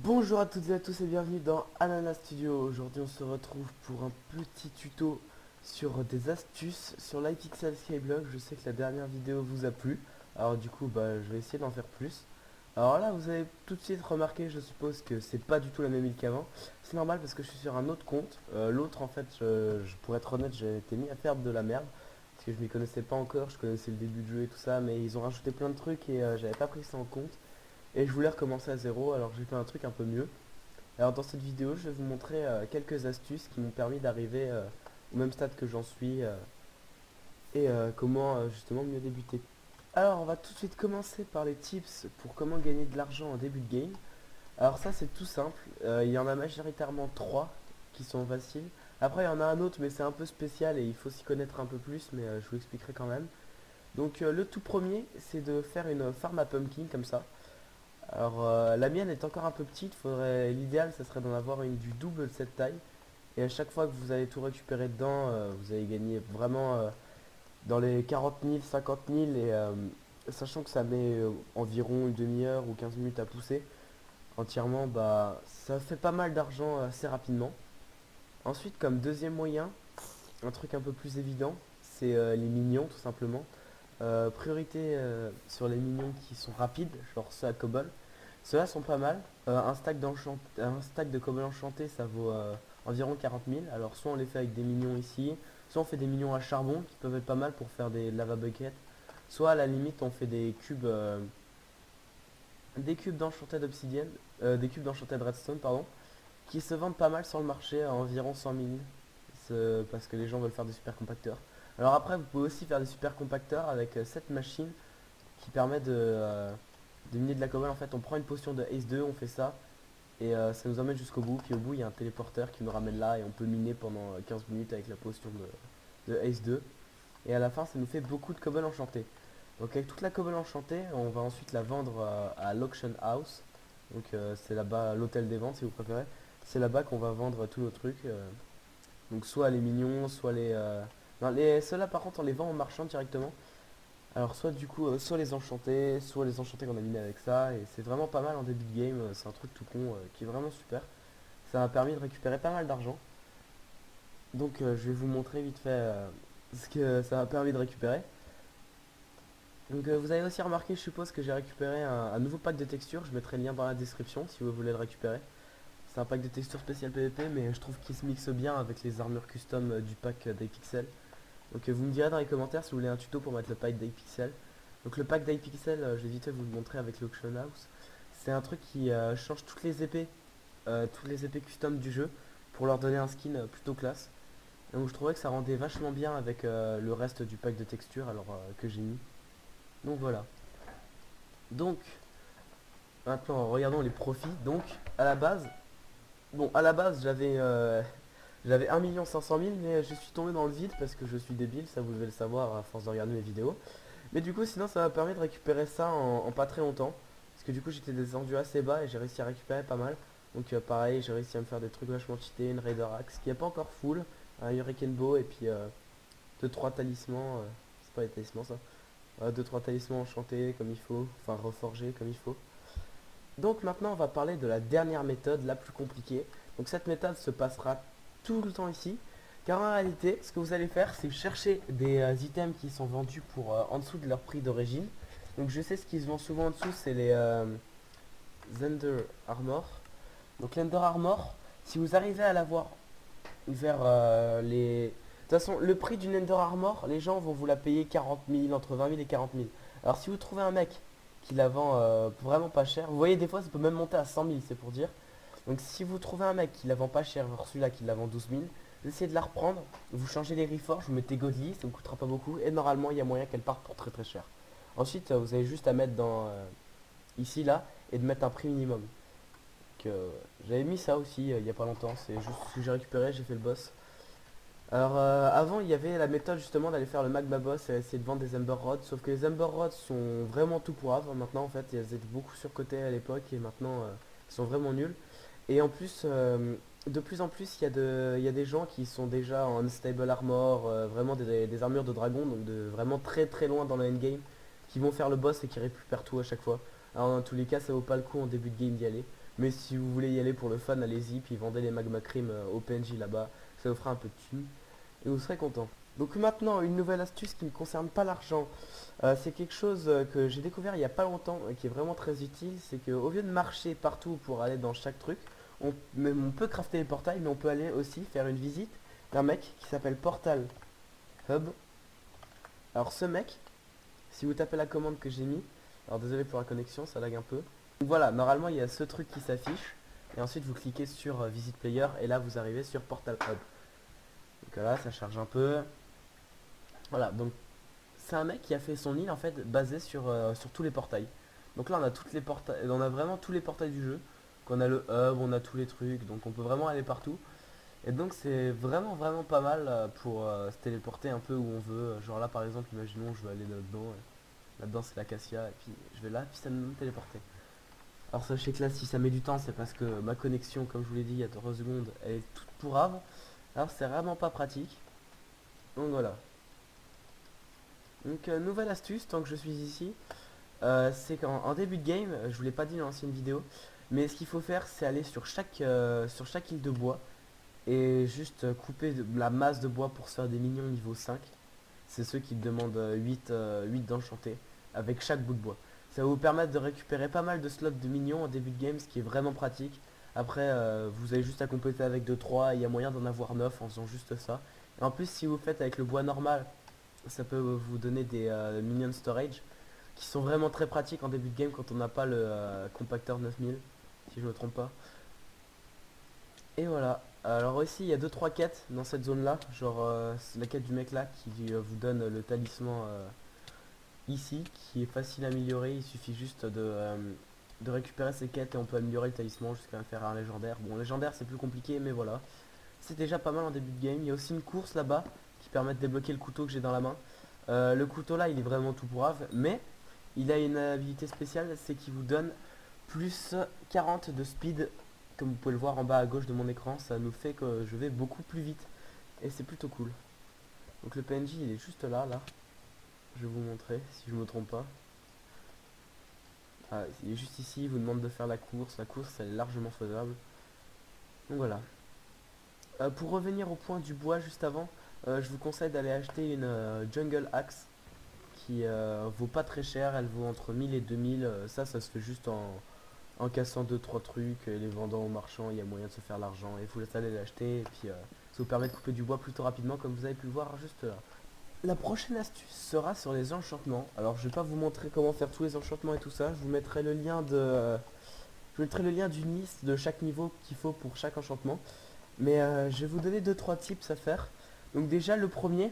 Bonjour à toutes et à tous et bienvenue dans Ananas Studio. Aujourd'hui on se retrouve pour un petit tuto sur des astuces sur l'iPixel Skyblock. Je sais que la dernière vidéo vous a plu, alors du coup je vais essayer d'en faire plus. Alors là vous avez tout de suite remarqué, je suppose que c'est pas du tout la même île qu'avant. C'est normal parce que je suis sur un autre compte. L'autre en fait, pour être honnête, j'ai été mis à faire de la merde. Parce que je m'y connaissais pas encore, je connaissais le début du jeu et tout ça, mais ils ont rajouté plein de trucs et j'avais pas pris ça en compte. Et je voulais recommencer à zéro, alors j'ai fait un truc un peu mieux. Alors dans cette vidéo, je vais vous montrer quelques astuces qui m'ont permis d'arriver au même stade que j'en suis et comment justement mieux débuter. Alors on va tout de suite commencer par les tips pour comment gagner de l'argent en début de game. Alors ça c'est tout simple, il y en a majoritairement trois qui sont faciles. Après il y en a un autre mais c'est un peu spécial et il faut s'y connaître un peu plus mais je vous expliquerai quand même. Donc le tout premier c'est de faire une farm à pumpkin comme ça. Alors la mienne est encore un peu petite, l'idéal ça serait d'en avoir une du double de cette taille. Et à chaque fois que vous allez tout récupérer dedans, vous allez gagner vraiment dans les 40 000, 50 000 et sachant que ça met environ une demi-heure ou 15 minutes à pousser entièrement, bah ça fait pas mal d'argent assez rapidement. Ensuite comme deuxième moyen, un truc un peu plus évident, c'est les minions tout simplement. Priorité sur les minions qui sont rapides, genre ceux à cobble. Ceux-là sont pas mal. Un stack de cobble enchanté, ça vaut environ 40 000. Alors soit on les fait avec des minions ici, soit on fait des minions à charbon qui peuvent être pas mal pour faire des lava buckets. Soit à la limite on fait des cubes d'enchanted obsidienne, des cubes d'enchanted redstone pardon, qui se vendent pas mal sur le marché à environ 100 000. Parce que les gens veulent faire des super compacteurs. Alors après vous pouvez aussi faire des super compacteurs avec cette machine qui permet de miner de la cobble. En fait on prend une potion de Ace 2, on fait ça et ça nous emmène jusqu'au bout. Puis au bout il y a un téléporteur qui nous ramène là et on peut miner pendant 15 minutes avec la potion de Ace 2. Et à la fin ça nous fait beaucoup de cobble enchanté. Donc avec toute la cobble enchantée on va ensuite la vendre à l'auction house. Donc c'est là-bas l'hôtel des ventes si vous préférez. C'est là-bas qu'on va vendre tous nos trucs. Donc soit les mignons, soit non, ceux-là par contre on les vend en marchand directement. Alors soit du coup, soit les enchantés qu'on a minés avec ça, et c'est vraiment pas mal en début de game, c'est un truc tout con qui est vraiment super. Ça m'a permis de récupérer pas mal d'argent. Donc je vais vous montrer vite fait ce que ça m'a permis de récupérer. Donc vous avez aussi remarqué, je suppose, que j'ai récupéré un nouveau pack de textures, je mettrai le lien dans la description si vous voulez le récupérer. C'est un pack de textures spécial PVP, mais je trouve qu'il se mixe bien avec les armures custom du pack d'iPixel. Donc vous me direz dans les commentaires si vous voulez un tuto pour mettre le pack d'iPixel. Donc le pack d'iPixel, je vais vite fait vous le montrer avec l'Auction House. C'est un truc qui change toutes les épées custom du jeu pour leur donner un skin plutôt classe. Et donc je trouvais que ça rendait vachement bien avec le reste du pack de textures alors que j'ai mis. Donc voilà. Donc maintenant regardons les profits. Donc à la base, j'avais 1 500 000 mais je suis tombé dans le vide parce que je suis débile, ça vous devez le savoir à force de regarder mes vidéos. Mais du coup sinon ça m'a permis de récupérer ça en pas très longtemps. Parce que du coup j'étais descendu assez bas et j'ai réussi à récupérer pas mal. Donc pareil j'ai réussi à me faire des trucs vachement cheatés, une Raider Axe qui est pas encore full, un Hurricane Bow et puis 2-3 talismans, c'est pas les talismans ça. 2-3 talismans enchantés comme il faut, enfin reforgés comme il faut. Donc maintenant on va parler de la dernière méthode, la plus compliquée. Donc cette méthode se passera tout le temps ici. Car en réalité, ce que vous allez faire, c'est chercher des items qui sont vendus pour en dessous de leur prix d'origine. Donc je sais ce qui se vend souvent en dessous, c'est les Zender Armor. Donc l'Ender Armor, si vous arrivez à l'avoir vers les... De toute façon, le prix d'une Ender Armor, les gens vont vous la payer 40 000, entre 20 000 et 40 000. Alors si vous trouvez un mec qui la vend vraiment pas cher, vous voyez des fois ça peut même monter à 100 000, c'est pour dire. Donc si vous trouvez un mec qui la vend pas cher, genre celui-là qui la vend 12 000, vous essayez de la reprendre, vous changez les reforges, vous mettez Godly, ça vous coûtera pas beaucoup, et normalement il y a moyen qu'elle parte pour très très cher. Ensuite vous avez juste à mettre dans ici là, et de mettre un prix minimum. J'avais mis ça aussi il y a pas longtemps, c'est juste ce que j'ai récupéré, j'ai fait le boss. Alors avant il y avait la méthode justement d'aller faire le magma boss et essayer de vendre des Ember Rods, sauf que les Ember Rods sont vraiment tout pourraves maintenant en fait, elles étaient beaucoup surcotées à l'époque et maintenant ils sont vraiment nuls. Et en plus, de plus en plus il y a des gens qui sont déjà en unstable armor, vraiment des armures de dragon, donc de vraiment très très loin dans le endgame, qui vont faire le boss et qui récupèrent tout à chaque fois. Alors dans tous les cas ça vaut pas le coup en début de game d'y aller. Mais si vous voulez y aller pour le fun, allez-y, puis vendez les magma cream au PNJ là-bas, ça vous fera un peu de thunes et vous serez content. Donc maintenant, une nouvelle astuce qui ne concerne pas l'argent. C'est quelque chose que j'ai découvert il n'y a pas longtemps et qui est vraiment très utile. C'est qu'au lieu de marcher partout pour aller dans chaque truc, on peut crafter les portails, mais on peut aller aussi faire une visite d'un mec qui s'appelle Portal Hub. Alors ce mec, si vous tapez la commande que j'ai mis, alors désolé pour la connexion, ça lag un peu. Donc voilà, normalement il y a ce truc qui s'affiche. Et ensuite vous cliquez sur Visit Player et là vous arrivez sur Portal Hub. Donc là ça charge un peu. Voilà, donc c'est un mec qui a fait son île en fait basé sur tous les portails. Donc là on a toutes les portails, on a vraiment tous les portails du jeu. Qu'on a le hub, on a tous les trucs, donc on peut vraiment aller partout. Et donc c'est vraiment vraiment pas mal pour se téléporter un peu où on veut. Genre là par exemple, imaginons je veux aller là-dedans. Là-dedans c'est l'acacia et puis je vais là, puis ça me téléporter. Alors sachez que là si ça met du temps c'est parce que ma connexion comme je vous l'ai dit il y a 3 secondes elle est toute pourrave. Alors c'est vraiment pas pratique. Donc voilà. Donc nouvelle astuce tant que je suis ici. C'est qu'en début de game, je vous l'ai pas dit dans l'ancienne vidéo, mais ce qu'il faut faire c'est aller sur chaque île de bois et juste couper la masse de bois pour se faire des minions niveau 5. C'est ceux qui demandent 8 d'enchanté avec chaque bout de bois. Ça va vous permettre de récupérer pas mal de slots de minions en début de game, ce qui est vraiment pratique. Après, vous avez juste à compléter avec 2-3, il y a moyen d'en avoir 9 en faisant juste ça. Et en plus, si vous faites avec le bois normal, ça peut vous donner des minion storage qui sont vraiment très pratiques en début de game quand on n'a pas le compacteur 9000, si je me trompe pas. Et voilà. Alors aussi, il y a 2-3 quêtes dans cette zone-là, genre c'est la quête du mec là qui vous donne le talisman ici, qui est facile à améliorer. Il suffit juste de récupérer ces quêtes et on peut améliorer le talisman jusqu'à faire un légendaire. Bon, légendaire c'est plus compliqué, mais voilà. C'est déjà pas mal en début de game. Il y a aussi une course là-bas qui permet de débloquer le couteau que j'ai dans la main. Le couteau là, il est vraiment tout pourrave, mais il a une habilité spéciale, c'est qu'il vous donne plus 40 de speed. Comme vous pouvez le voir en bas à gauche de mon écran, ça nous fait que je vais beaucoup plus vite. Et c'est plutôt cool. Donc le PNJ il est juste là, là. Je vais vous montrer si je me trompe pas. Ah, il est juste ici, il vous demande de faire la course. La course elle est largement faisable. Donc voilà. Pour revenir au point du bois juste avant, je vous conseille d'aller acheter une Jungle Axe qui vaut pas très cher, elle vaut entre 1000 et 2000. Ça se fait juste en cassant 2-3 trucs et les vendant aux marchands, il y a moyen de se faire l'argent. Et vous allez l'acheter et puis ça vous permet de couper du bois plutôt rapidement comme vous avez pu le voir juste là. La prochaine astuce sera sur les enchantements. Alors je vais pas vous montrer comment faire tous les enchantements et tout ça. Je vous mettrai le lien d'une liste de chaque niveau qu'il faut pour chaque enchantement. Mais je vais vous donner 2-3 tips à faire. Donc déjà le premier,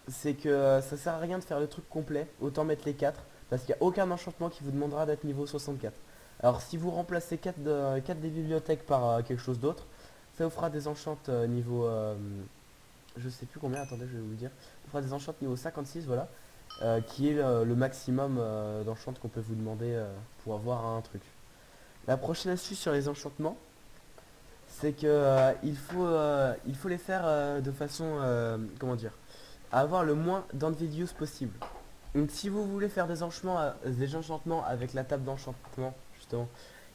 c'est que ça sert à rien de faire le truc complet. Autant mettre les 4. Parce qu'il n'y a aucun enchantement qui vous demandera d'être niveau 64. Alors si vous remplacez 4 des bibliothèques par quelque chose d'autre, ça vous fera des enchantes niveau... je sais plus combien, attendez je vais vous le dire. Ça fera des enchantes niveau 56, voilà. Qui est le maximum d'enchantes qu'on peut vous demander pour avoir un truc. La prochaine astuce sur les enchantements, c'est que il faut les faire de façon, comment dire, à avoir le moins d'envied use possible. Donc si vous voulez faire des enchantements avec la table d'enchantement, justement,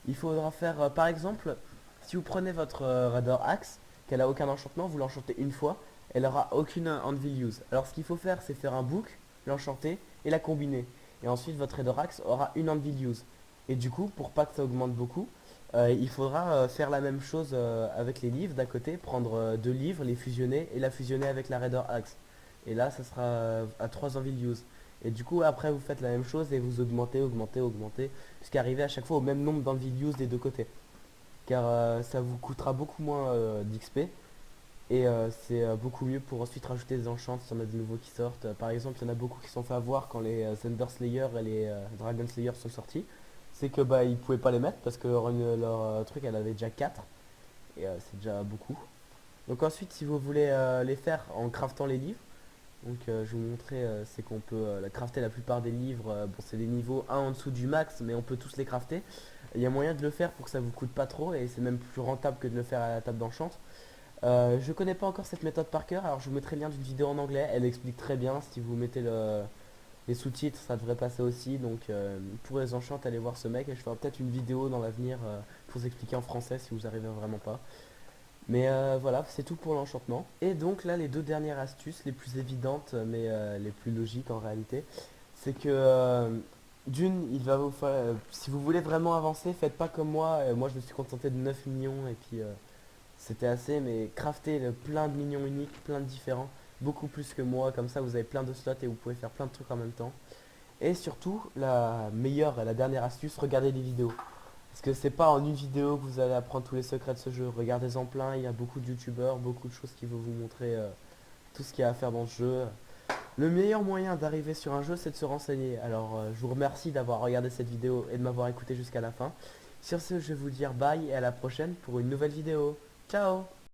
il faudra faire, par exemple, si vous prenez votre Raider Axe, qu'elle a aucun enchantement, vous l'enchantez une fois, elle aura aucune Anvil Use. Alors ce qu'il faut faire, c'est faire un book, l'enchanter et la combiner. Et ensuite votre Raider Axe aura une Anvil Use. Et du coup, pour pas que ça augmente beaucoup, il faudra faire la même chose avec les livres d'à côté, prendre deux livres, les fusionner et la fusionner avec la Raider Axe. Et là, ça sera à 3 Anvil Use. Et du coup après vous faites la même chose et vous augmentez jusqu'à arriver à chaque fois au même nombre d'envie use des deux côtés. Car ça vous coûtera beaucoup moins d'XP et c'est beaucoup mieux pour ensuite rajouter des enchants si on a des nouveaux qui sortent. Par exemple il y en a beaucoup qui se sont fait avoir quand les Thunder Slayer et les Dragon Slayer sont sortis. C'est que bah ils pouvaient pas les mettre parce que leur truc elle avait déjà 4 et c'est déjà beaucoup. Donc ensuite si vous voulez les faire en craftant les livres, donc je vais vous montrer, c'est qu'on peut crafter la plupart des livres, bon c'est des niveaux 1 en dessous du max mais on peut tous les crafter. Il y a moyen de le faire pour que ça vous coûte pas trop et c'est même plus rentable que de le faire à la table d'enchant. Je connais pas encore cette méthode par cœur, alors je vous mettrai le lien d'une vidéo en anglais, elle explique très bien si vous mettez Les sous-titres, ça devrait passer aussi. Donc pour les enchantes, allez voir ce mec et je ferai peut-être une vidéo dans l'avenir pour vous expliquer en français si vous arrivez vraiment pas. Mais voilà, c'est tout pour l'enchantement. Et donc là, les deux dernières astuces, les plus évidentes, mais les plus logiques en réalité, c'est que d'une, il va vous falloir, si vous voulez vraiment avancer, faites pas comme moi. Moi, je me suis contenté de 9 millions et puis c'était assez, mais craftez plein de minions uniques, plein de différents, beaucoup plus que moi. Comme ça, vous avez plein de slots et vous pouvez faire plein de trucs en même temps. Et surtout, la meilleure, la dernière astuce, regardez des vidéos. Parce que c'est pas en une vidéo que vous allez apprendre tous les secrets de ce jeu. Regardez-en plein, il y a beaucoup de youtubeurs, beaucoup de choses qui vont vous montrer tout ce qu'il y a à faire dans ce jeu. Le meilleur moyen d'arriver sur un jeu, c'est de se renseigner. Alors, je vous remercie d'avoir regardé cette vidéo et de m'avoir écouté jusqu'à la fin. Sur ce, je vais vous dire bye et à la prochaine pour une nouvelle vidéo. Ciao!